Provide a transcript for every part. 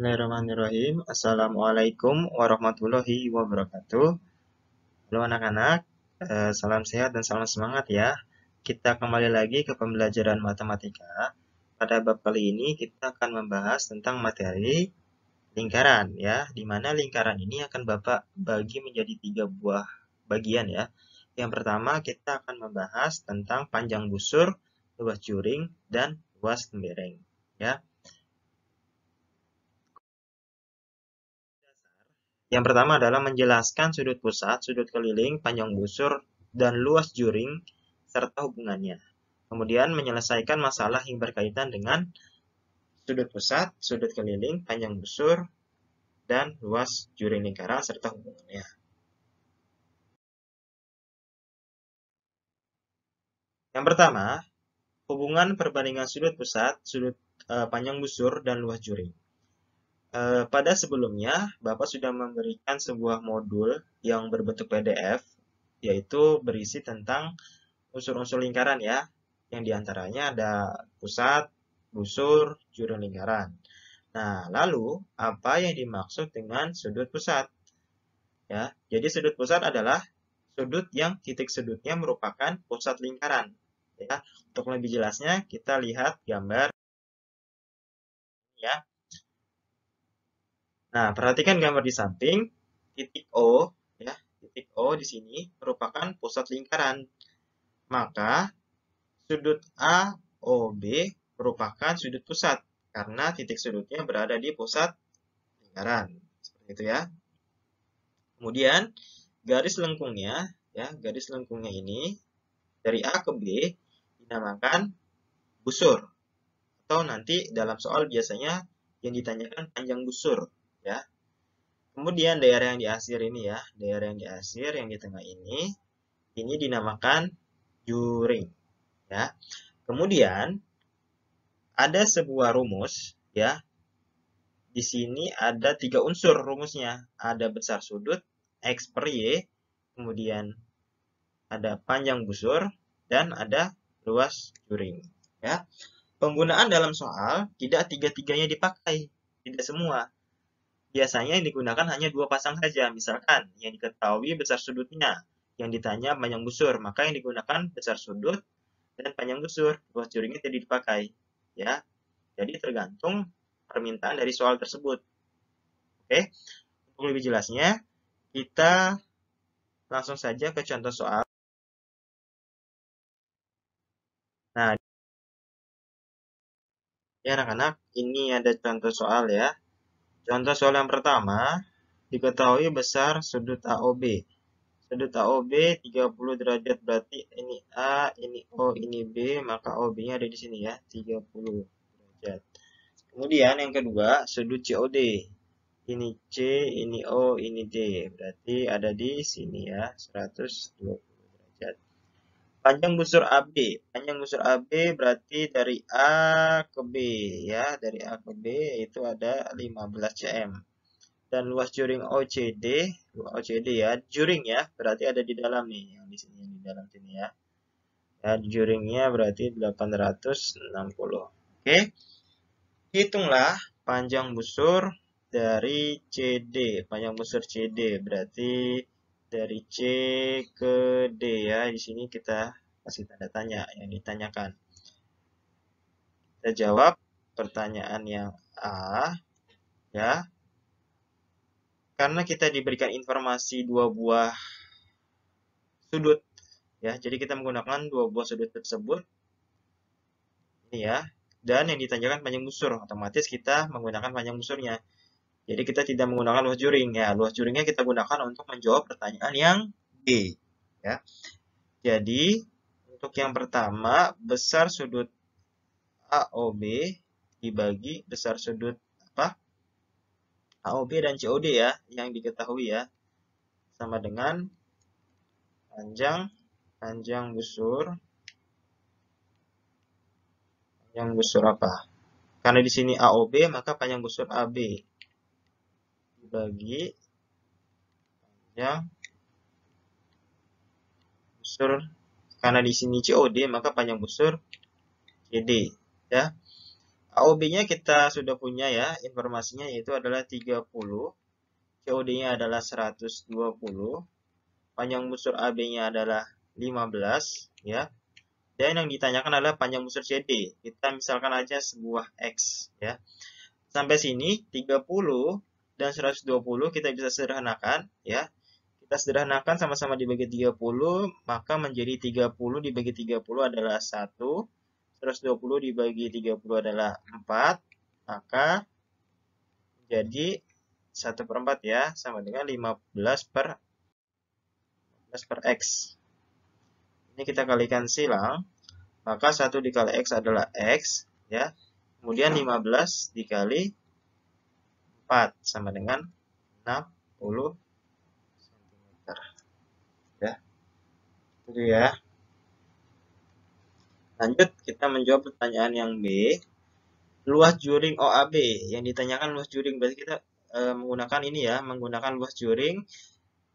Bismillahirrahmanirrahim. Assalamualaikum warahmatullahi wabarakatuh. Halo anak-anak, salam sehat dan salam semangat ya. Kita kembali lagi ke pembelajaran matematika. Pada bab kali ini kita akan membahas tentang materi lingkaran ya, di mana lingkaran ini akan Bapak bagi menjadi 3 buah bagian ya. Yang pertama kita akan membahas tentang panjang busur, luas juring, dan luas lembereng ya. Yang pertama adalah menjelaskan sudut pusat, sudut keliling, panjang busur, dan luas juring, serta hubungannya. Kemudian menyelesaikan masalah yang berkaitan dengan sudut pusat, sudut keliling, panjang busur, dan luas juring lingkaran, serta hubungannya. Yang pertama, hubungan perbandingan sudut pusat, sudut panjang busur, dan luas juring. Pada sebelumnya, Bapak sudah memberikan sebuah modul yang berbentuk PDF, yaitu berisi tentang unsur-unsur lingkaran ya, yang diantaranya ada pusat, busur, juring lingkaran. Nah, lalu apa yang dimaksud dengan sudut pusat? Ya, jadi sudut pusat adalah sudut yang titik sudutnya merupakan pusat lingkaran. Ya, untuk lebih jelasnya kita lihat gambar ya. Nah, perhatikan gambar di samping, titik O ya, titik O di sini merupakan pusat lingkaran. Maka sudut AOB merupakan sudut pusat karena titik sudutnya berada di pusat lingkaran. Seperti itu ya. Kemudian garis lengkungnya ya, garis lengkungnya ini dari A ke B dinamakan busur. Atau nanti dalam soal biasanya yang ditanyakan panjang busur ya. Kemudian daerah yang di akhir ini ya, daerah yang di akhir yang di tengah ini dinamakan juring ya. Kemudian ada sebuah rumus ya. Di sini ada 3 unsur rumusnya. Ada besar sudut X per Y, kemudian ada panjang busur, dan ada luas juring. Ya. Penggunaan dalam soal tidak tiga-tiganya dipakai, tidak semua. Biasanya yang digunakan hanya 2 pasang saja. Misalkan yang diketahui besar sudutnya, yang ditanya panjang busur, maka yang digunakan besar sudut dan panjang busur. Luas juringnya tidak dipakai. Ya. Jadi tergantung permintaan dari soal tersebut. Oke, untuk lebih jelasnya, kita langsung saja ke contoh soal. Nah, ya anak-anak, ini ada contoh soal ya. Contoh soal yang pertama, diketahui besar sudut AOB. Sudut AOB 30 derajat, berarti ini A, ini O, ini B, maka OB-nya ada di sini ya, 30 derajat. Kemudian yang kedua, sudut COD. Ini C, ini O, ini D. Berarti ada di sini ya, 120 derajat. Panjang busur AB. Panjang busur AB berarti dari A ke B ya, dari A ke B itu ada 15 cm. Dan luas juring OCD ya, juring ya, berarti ada di dalam nih, yang di sini, di dalam sini ya. Ya, juringnya berarti 860. Oke. Hitunglah panjang busur dari CD. Panjang busur CD berarti dari C ke D ya. Di sini kita kasih tanda tanya yang ditanyakan. Kita jawab pertanyaan yang A ya. Karena kita diberikan informasi 2 buah sudut ya. Jadi kita menggunakan 2 buah sudut tersebut. Ini ya. Dan yang ditanyakan panjang busur, otomatis kita menggunakan panjang busurnya. Jadi kita tidak menggunakan luas juring ya. Luas juringnya kita gunakan untuk menjawab pertanyaan yang B ya. Jadi untuk yang pertama, besar sudut AOB dibagi besar sudut apa? AOB dan COD ya, yang diketahui ya. Sama dengan panjang busur apa? Karena di sini AOB, maka panjang busur AB dibagi panjang busur. Karena di sini COD, maka panjang busur CD ya. AOB-nya kita sudah punya ya, informasinya yaitu adalah 30, COD-nya adalah 120, panjang busur AB-nya adalah 15 ya. Dan yang ditanyakan adalah panjang busur CD. Kita misalkan aja sebuah X ya. Sampai sini 30 dan 120 kita bisa sederhanakan ya. Kita sederhanakan sama-sama dibagi 30, maka menjadi 30 dibagi 30 adalah 1, 120 dibagi 30 adalah 4, maka jadi 1/4 ya, sama dengan 15 per X. Ini kita kalikan silang, maka 1 dikali X adalah X, ya. Kemudian 15 dikali 4 sama dengan 60 cm. Ya, itu ya. Lanjut, kita menjawab pertanyaan yang B. Luas juring OAB. Yang ditanyakan luas juring, berarti kita menggunakan ini ya, menggunakan luas juring.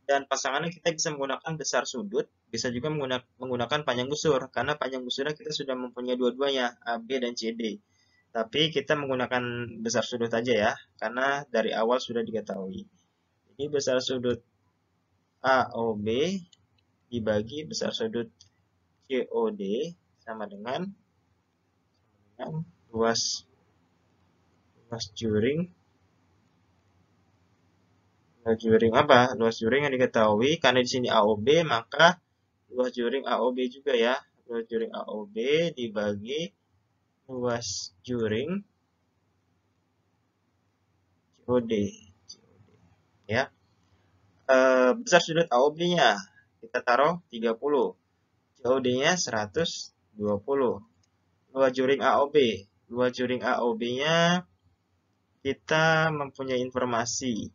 Dan pasangannya kita bisa menggunakan besar sudut, bisa juga menggunakan panjang busur, karena panjang busurnya kita sudah mempunyai dua-duanya, AB dan CD. Tapi kita menggunakan besar sudut aja ya, karena dari awal sudah diketahui. Ini besar sudut AOB dibagi besar sudut COD sama dengan luas juring. Luas juring apa? Luas juring yang diketahui karena di sini AOB, maka luas juring AOB juga ya. Luas juring AOB dibagi luas juring COD. Ya. Besar sudut AOB-nya kita taruh 30. COD-nya 120. Luas juring AOB. Luas juring AOB-nya kita mempunyai informasi.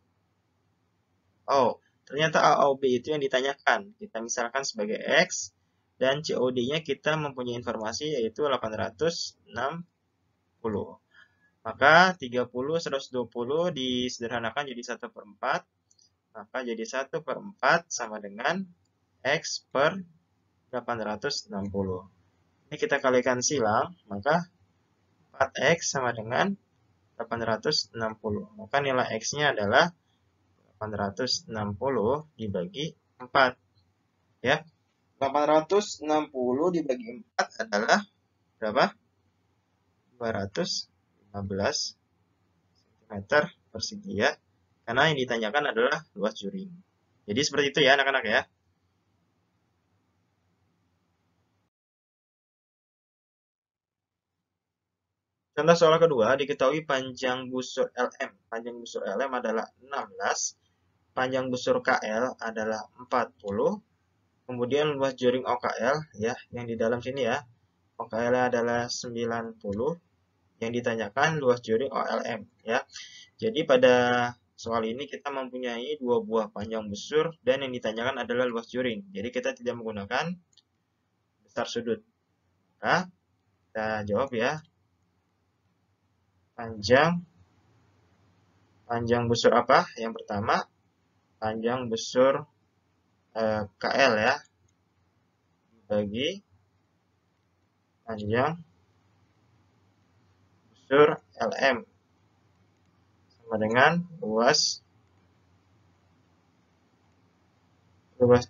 Oh, ternyata AOB itu yang ditanyakan. Kita misalkan sebagai X, dan COD-nya kita mempunyai informasi yaitu 860. Maka 30, 120 disederhanakan jadi 1/4. Maka jadi 1/4 sama dengan X per 860. Ini kita kalikan silang, maka 4X sama dengan 860. Maka nilai X-nya adalah 860 dibagi 4. Ya. 860 dibagi 4 adalah berapa? 215 cm persegi ya. Karena yang ditanyakan adalah luas juring. Jadi seperti itu ya anak-anak ya. Contoh soal kedua, diketahui panjang busur LM. Panjang busur LM adalah 16, panjang busur KL adalah 40, kemudian luas juring OKL ya, yang di dalam sini ya. OKL adalah 90, yang ditanyakan luas juring OLM ya. Jadi pada soal ini kita mempunyai dua buah panjang busur dan yang ditanyakan adalah luas juring. Jadi kita tidak menggunakan besar sudut. Nah, kita jawab ya. Panjang busur apa? Yang pertama, panjang busur KL ya, bagi panjang busur LM sama dengan luas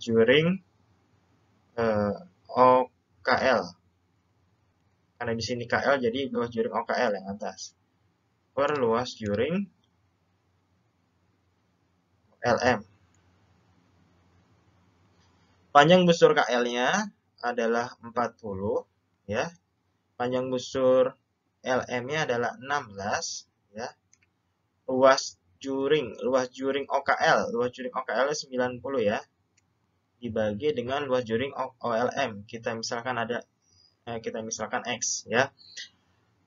juring OKL. Karena di sini KL jadi luas juring OKL yang atas. Per luas juring LM. Panjang busur KL-nya adalah 40 ya. Panjang busur LM-nya adalah 16 ya. Luas juring OKL, luas juring OKL 90 ya. Dibagi dengan luas juring OLM. Kita misalkan X ya.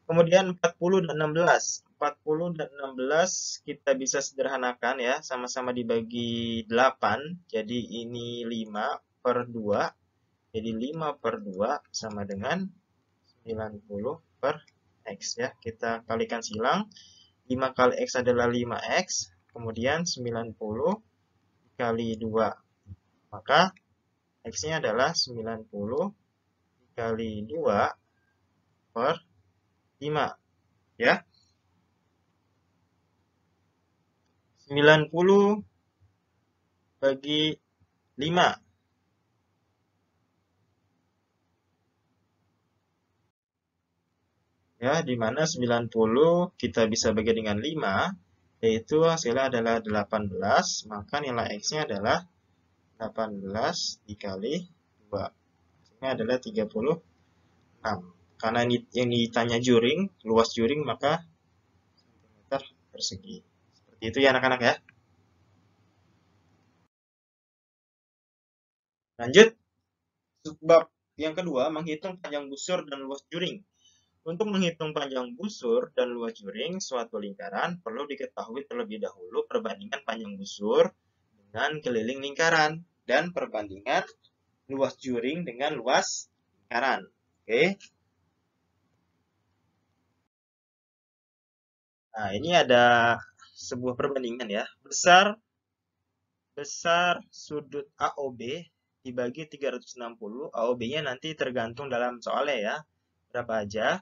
Kemudian 40 dan 16. 40 dan 16 kita bisa sederhanakan ya, sama-sama dibagi 8. Jadi ini 5/2. Jadi 5/2 sama dengan 90 per X ya. Kita kalikan silang. 5 kali X adalah 5X. Kemudian 90 dikali 2. Maka X-nya adalah 90 dikali 2 per 5. Ya. 90 bagi 5. Ya, di mana 90 kita bisa bagi dengan 5, yaitu hasilnya adalah 18, maka nilai X-nya adalah 18 dikali 2. Hasilnya adalah 36. Karena ini yang ditanya juring, luas juring, maka cm persegi. Seperti itu ya anak-anak ya. Lanjut, bab yang kedua, menghitung panjang busur dan luas juring. Untuk menghitung panjang busur dan luas juring suatu lingkaran, perlu diketahui terlebih dahulu perbandingan panjang busur dengan keliling lingkaran dan perbandingan luas juring dengan luas lingkaran. Oke. Nah, ini ada sebuah perbandingan ya. Besar sudut AOB dibagi 360. AOB-nya nanti tergantung dalam soalnya ya. Berapa aja.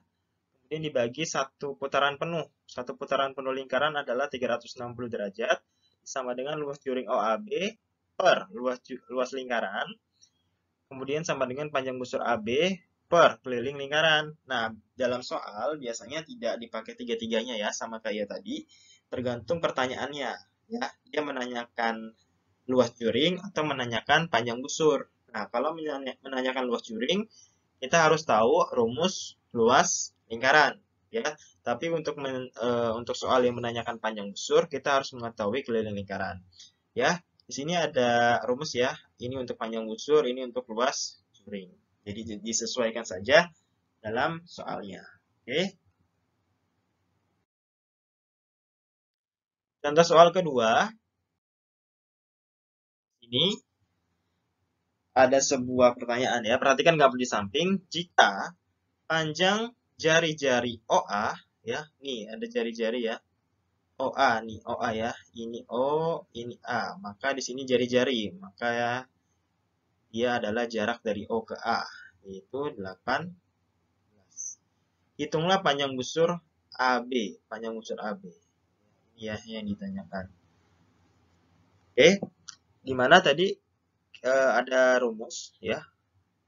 Kemudian dibagi satu putaran penuh. Satu putaran penuh lingkaran adalah 360 derajat. Sama dengan luas juring OAB per luas lingkaran. Kemudian sama dengan panjang busur AB per keliling lingkaran. Nah, dalam soal biasanya tidak dipakai tiga-tiganya ya, sama kayak tadi. Tergantung pertanyaannya. Ya, dia menanyakan luas juring atau menanyakan panjang busur. Nah, kalau menanyakan luas juring, kita harus tahu rumus luas lingkaran. Ya, tapi untuk soal yang menanyakan panjang busur, kita harus mengetahui keliling lingkaran. Ya, di sini ada rumus ya. Ini untuk panjang busur, ini untuk luas juring. Jadi disesuaikan saja dalam soalnya. Oke. Contoh soal kedua, ini ada sebuah pertanyaan ya. Perhatikan gambar di samping. Jika panjang jari-jari OA, ya, nih ada jari-jari ya. OA nih, OA ya. Ini O, ini A. Maka di sini jari-jari. Maka ya, dia adalah jarak dari O ke A, yaitu 18. Hitunglah panjang busur AB. Panjang busur AB. Ini ya yang ditanyakan. Oke, di mana tadi ada rumus ya.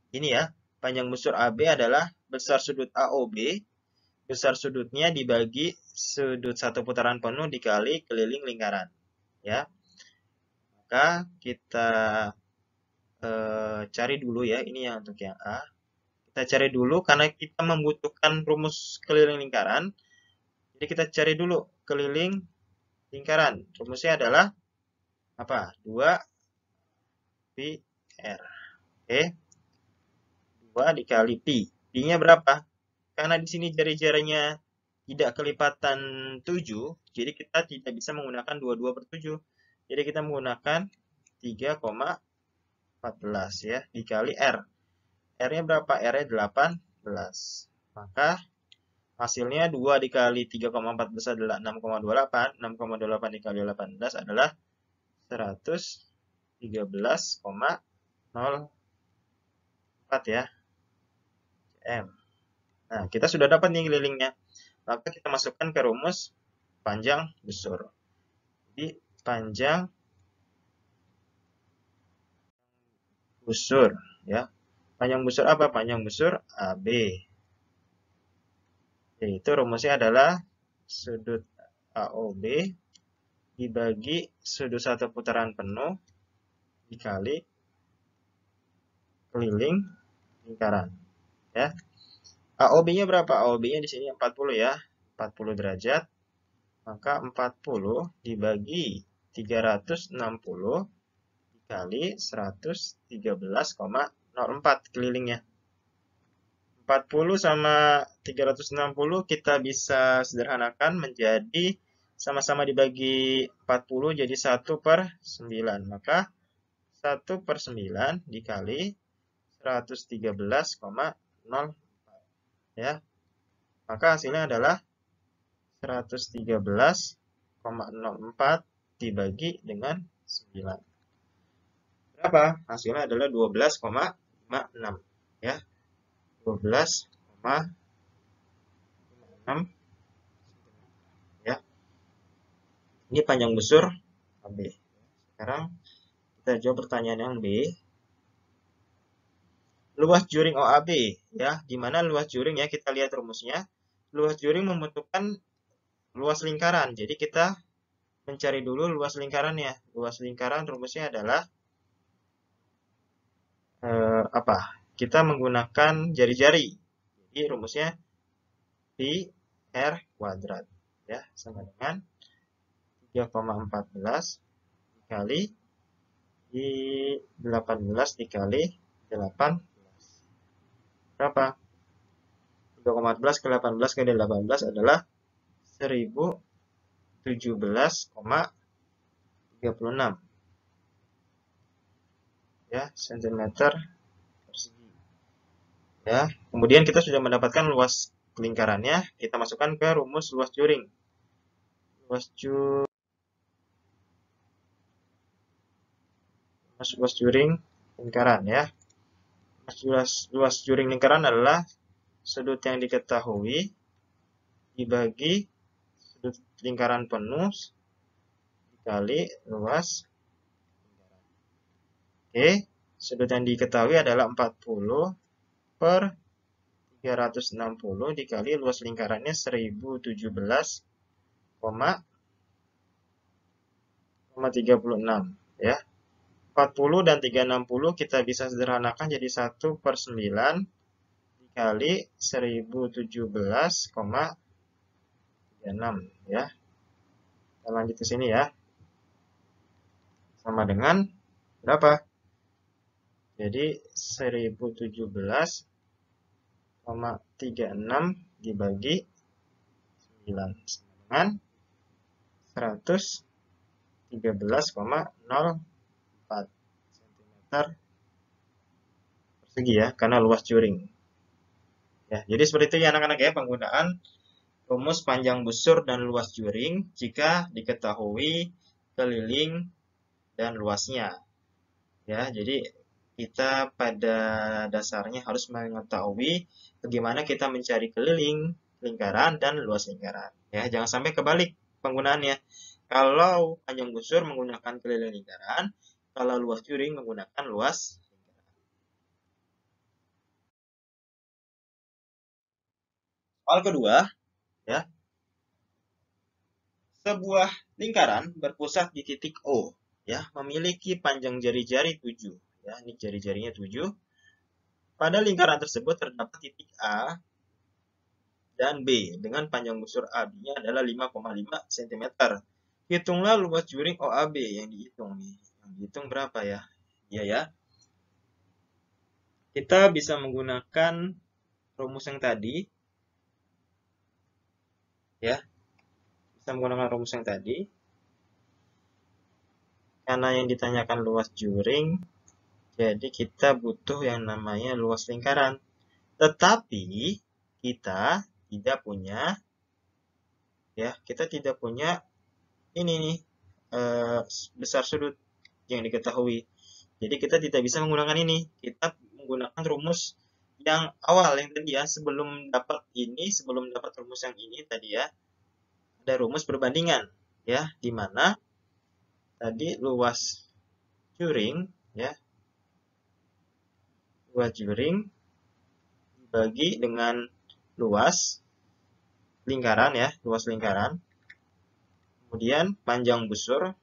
Ini ya, panjang busur AB adalah besar sudut AOB. Besar sudutnya dibagi sudut satu putaran penuh dikali keliling lingkaran. Ya, maka kita cari dulu ya, ini yang untuk yang A. Kita cari dulu karena kita membutuhkan rumus keliling lingkaran. Jadi kita cari dulu keliling lingkaran. Rumusnya adalah apa? 2 pi R. Oke. 2 dikali pi. Pi-nya berapa? Karena di sini jari-jarinya tidak kelipatan 7, jadi kita tidak bisa menggunakan 22 per 7. Jadi kita menggunakan 3,14 ya, dikali R. R-nya berapa? R-nya 18. Maka hasilnya 2 dikali 3,14 adalah 6,28. 6,28 dikali 18 adalah 113,04 ya. M. Nah, kita sudah dapat nih kelilingnya. Maka kita masukkan ke rumus panjang busur. Jadi panjang busur ya. Panjang busur apa? Panjang busur AB. Yaitu rumusnya adalah sudut AOB dibagi sudut satu putaran penuh dikali keliling lingkaran. Ya. AOB-nya berapa? AOB-nya di sini 40 ya. 40 derajat. Maka 40 dibagi 360 dikali 113,04 kelilingnya. 40 sama 360 kita bisa sederhanakan menjadi sama-sama dibagi 40 jadi 1 per 9. Maka 1 per 9 dikali 113,04 ya. Maka hasilnya adalah 113,04 dibagi dengan 9. Berapa? Hasilnya adalah 12,56 ya. 12,56 Ini panjang busur AB. Sekarang kita jawab pertanyaan yang B. Luas juring OAB, ya. Di mana luas juring ya? Kita lihat rumusnya. Luas juring membentukkan luas lingkaran. Jadi kita mencari dulu luas lingkarannya. Luas lingkaran rumusnya adalah apa? Kita menggunakan jari-jari. Jadi rumusnya pi r kuadrat, ya, sama dengan 3,14 dikali di 18 dikali 18. Berapa? 3,14 ke 18 kali 18 adalah 1017,36, ya, cm persegi. Ya, kemudian kita sudah mendapatkan luas lingkarannya, kita masukkan ke rumus luas juring. Luas juring lingkaran, ya. Luas juring lingkaran adalah sudut yang diketahui dibagi sudut lingkaran penuh dikali luas lingkaran. Oke, sudut yang diketahui adalah 40 per 360 dikali luas lingkarannya 1017,36, ya. 40 dan 360 kita bisa sederhanakan jadi 1/9 dikali 1017,36, ya. Kita lanjut ke sini, ya. Sama dengan berapa? Jadi 1017,36 dibagi 9 sama dengan 113,04 cm persegi, ya, karena luas juring. Ya, jadi seperti itu ya anak-anak, ya, penggunaan rumus panjang busur dan luas juring jika diketahui keliling dan luasnya. Ya, jadi kita pada dasarnya harus mengetahui bagaimana kita mencari keliling lingkaran dan luas lingkaran. Ya, jangan sampai kebalik penggunaannya. Kalau panjang busur menggunakan keliling lingkaran, kalau luas juring menggunakan luas lingkaran. Soal kedua, ya. Sebuah lingkaran berpusat di titik O, ya, memiliki panjang jari-jari 7, ya, ini jari-jarinya 7. Pada lingkaran tersebut terdapat titik A dan B dengan panjang busur AB-nya adalah 5,5 cm. Hitunglah luas juring OAB yang dihitung nih. Yang dihitung berapa, ya? Iya, ya. Kita bisa menggunakan rumus yang tadi, ya. Bisa menggunakan rumus yang tadi. Karena yang ditanyakan luas juring, jadi kita butuh yang namanya luas lingkaran. Tetapi kita tidak punya, ya, kita tidak punya ini nih, besar sudut yang diketahui. Jadi kita tidak bisa menggunakan ini. Kita menggunakan rumus yang awal yang tadi, ya, sebelum dapat ini, sebelum dapat rumus yang ini tadi, ya, ada rumus perbandingan, ya, di mana tadi luas juring, ya, luas juring dibagi dengan luas lingkaran, ya, luas lingkaran. Kemudian panjang busur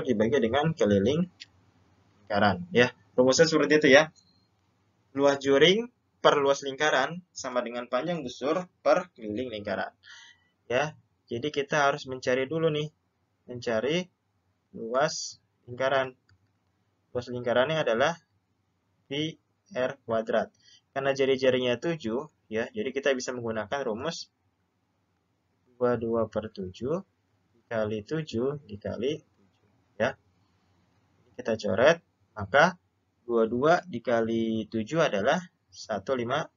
dibagi dengan keliling lingkaran, ya. Rumusnya seperti itu, ya. Luas juring per luas lingkaran sama dengan panjang busur per keliling lingkaran, ya. Jadi kita harus mencari dulu nih, mencari luas lingkaran. Luas lingkarannya adalah pi r kuadrat. Karena jari-jarinya 7, ya, jadi kita bisa menggunakan rumus 22/7 dikali 7 dikali 7, ya. Kita coret, maka 22 dikali 7 adalah 154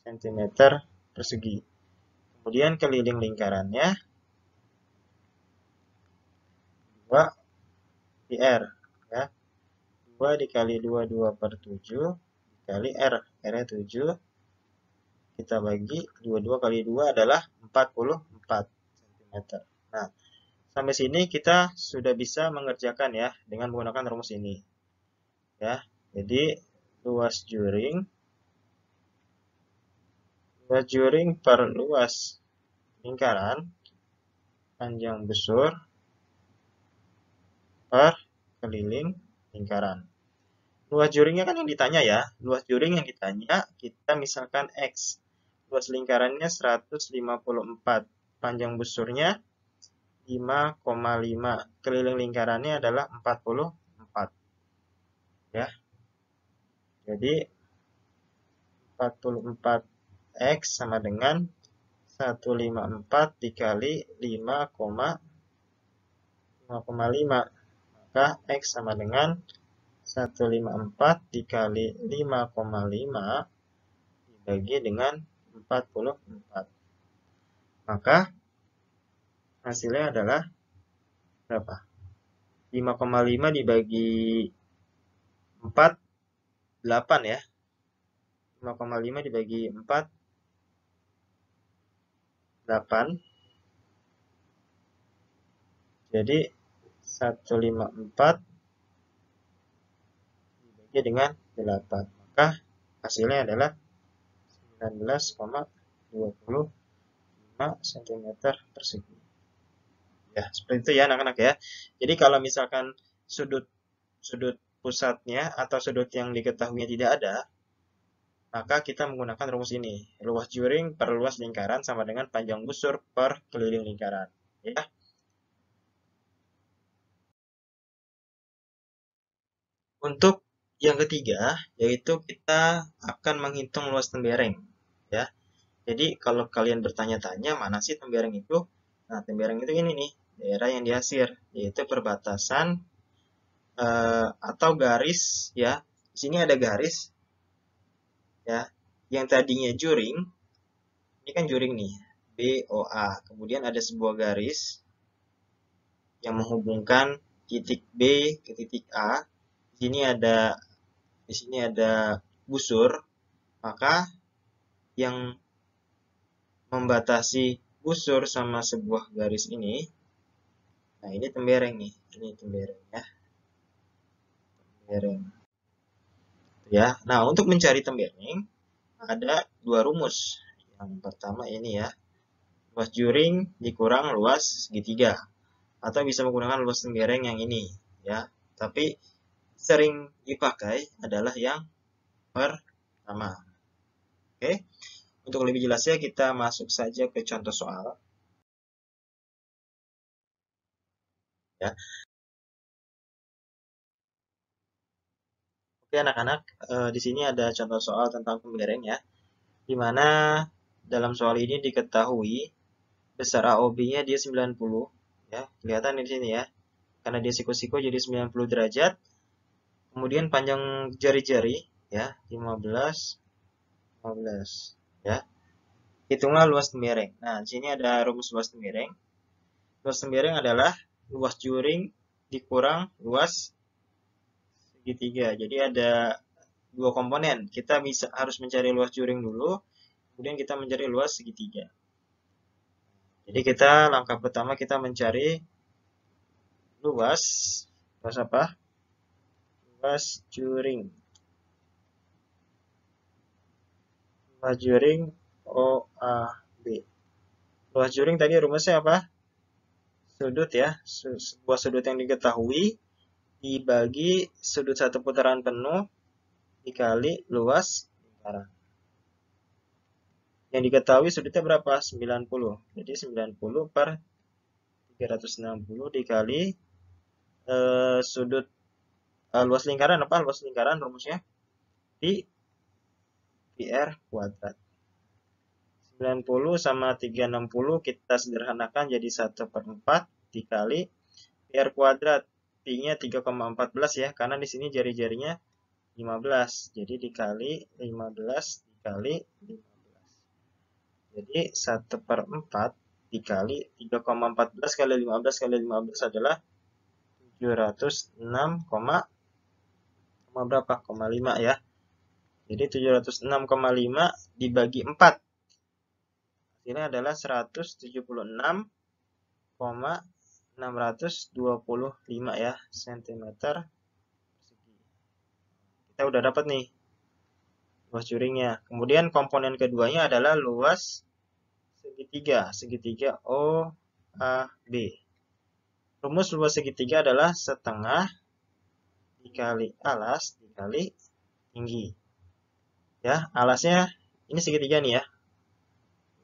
cm persegi. Kemudian keliling lingkarannya 2 pi r, ya. 2 dikali 2, 2 per 7 dikali R. R-nya 7. Kita bagi 22 kali 2 adalah 44 cm. Nah, sampai sini kita sudah bisa mengerjakan ya dengan menggunakan rumus ini. Ya. Jadi luas juring per luas lingkaran panjang busur per keliling lingkaran. Luas juringnya kan yang ditanya ya. Luas juring yang ditanya, kita misalkan X. Luas lingkarannya 154. Panjang busurnya 5,5. Keliling lingkarannya adalah 44. Ya. Jadi 44X sama dengan 154 dikali 5,5. Maka X sama dengan 154 dikali 5,5 dibagi dengan 44. Maka hasilnya adalah berapa? 5,5 dibagi 4, 8 ya. 5,5 dibagi 4, 8. Jadi 154 dibagi dengan 8. Maka hasilnya adalah 19,25 cm persegi. Ya, seperti itu ya anak-anak ya. Jadi kalau misalkan sudut pusatnya atau sudut yang diketahuinya tidak ada, maka kita menggunakan rumus ini. Luas juring per luas lingkaran sama dengan panjang busur per keliling lingkaran. Ya. Untuk yang ketiga, yaitu kita akan menghitung luas tembereng. Ya. Jadi kalau kalian bertanya-tanya mana sih tembereng itu? Nah, tembereng itu ini nih, daerah yang diasir, yaitu perbatasan atau garis ya. Di sini ada garis ya. Yang tadinya juring, ini kan juring nih, BOA. Kemudian ada sebuah garis yang menghubungkan titik B ke titik A. Di sini ada busur, maka yang membatasi busur sama sebuah garis ini, nah ini tembereng nih, ini tembereng ya, tembereng. Ya, nah untuk mencari tembereng ada dua rumus. Yang pertama ini ya, luas juring dikurang luas segitiga, atau bisa menggunakan luas tembereng yang ini ya. Tapi sering dipakai adalah yang pertama. Oke. Untuk lebih jelasnya kita masuk saja ke contoh soal. Ya. Oke anak-anak, di sini ada contoh soal tentang tembereng ya. Di mana dalam soal ini diketahui besar AOB-nya dia 90 ya. Kelihatan di sini ya. Karena dia siku-siku jadi 90 derajat. Kemudian panjang jari-jari ya 15 ya. Hitunglah luas tembereng. Nah, di sini ada rumus luas tembereng. Luas tembereng adalah luas juring dikurang luas segitiga. Jadi ada dua komponen. Kita harus mencari luas juring dulu, kemudian kita mencari luas segitiga. Jadi langkah pertama kita mencari luas apa? Luas juring. Luas juring OAB. Luas juring tadi rumusnya apa? Sudut ya, sebuah sudut yang diketahui dibagi sudut satu putaran penuh dikali luas lingkaran. Yang diketahui sudutnya berapa? 90. Jadi 90 per 360 dikali sudut luas lingkaran apa? Luas lingkaran rumusnya PR kuadrat. 90 sama 360 kita sederhanakan jadi 1/4 dikali PR kuadrat. Pi-nya 3,14 ya, karena di sini jari-jarinya 15. Jadi dikali 15 dikali 15. Jadi 1/4 dikali 3,14 kali 15 kali 15 adalah 706,14 berapa? 5 ya. Jadi 706,5 dibagi 4. Hasilnya adalah 176,625 ya cm persegi. Kita udah dapat nih luas juringnya. Kemudian komponen keduanya adalah luas segitiga OAB. Rumus luas segitiga adalah setengah dikali alas dikali tinggi. Ya, alasnya ini segitiga nih ya.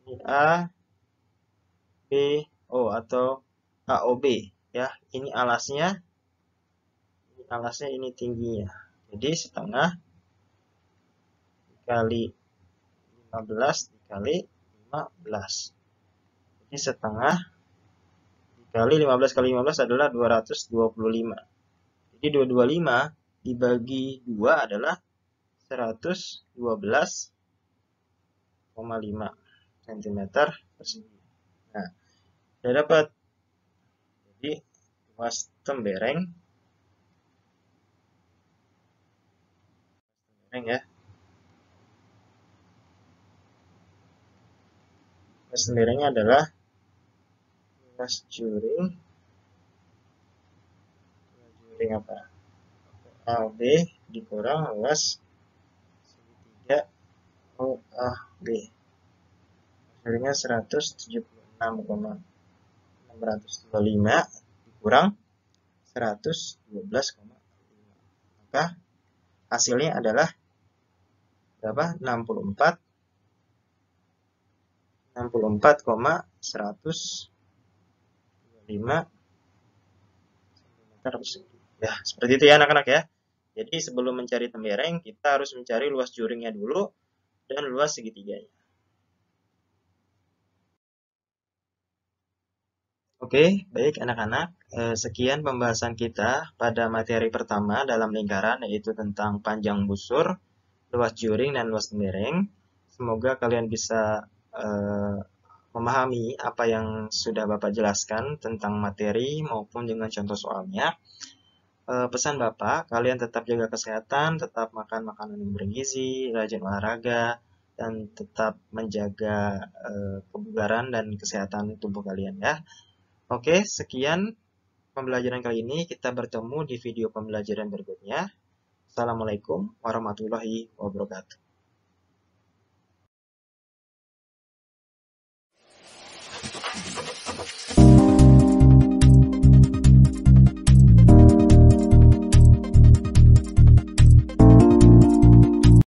Ini A, B, O atau AOB ya. Ini alasnya ini tingginya. Jadi setengah dikali 15 dikali 15. Jadi setengah dikali 15 kali 15 adalah 225. Jadi 225 dibagi 2 adalah 112,5 cm persegi. Nah, sudah dapat. Jadi luas tembereng ya. Luas temberengnya adalah luas juring apa? OAB dikurang luas segitiga OAB. Hasilnya 176,625 dikurang 112,5. Maka hasilnya adalah berapa? 64,125 cm persegi. Ya, seperti itu ya anak-anak ya. Jadi sebelum mencari tembereng, kita harus mencari luas juringnya dulu dan luas segitiganya. Oke, baik anak-anak. Sekian pembahasan kita pada materi pertama dalam lingkaran, yaitu tentang panjang busur, luas juring, dan luas tembereng. Semoga kalian bisa memahami apa yang sudah Bapak jelaskan tentang materi maupun dengan contoh soalnya. Pesan Bapak, kalian tetap jaga kesehatan, tetap makan makanan yang bergizi, rajin olahraga, dan tetap menjaga kebugaran dan kesehatan tubuh kalian ya. Oke, sekian pembelajaran kali ini. Kita bertemu di video pembelajaran berikutnya. Assalamualaikum warahmatullahi wabarakatuh.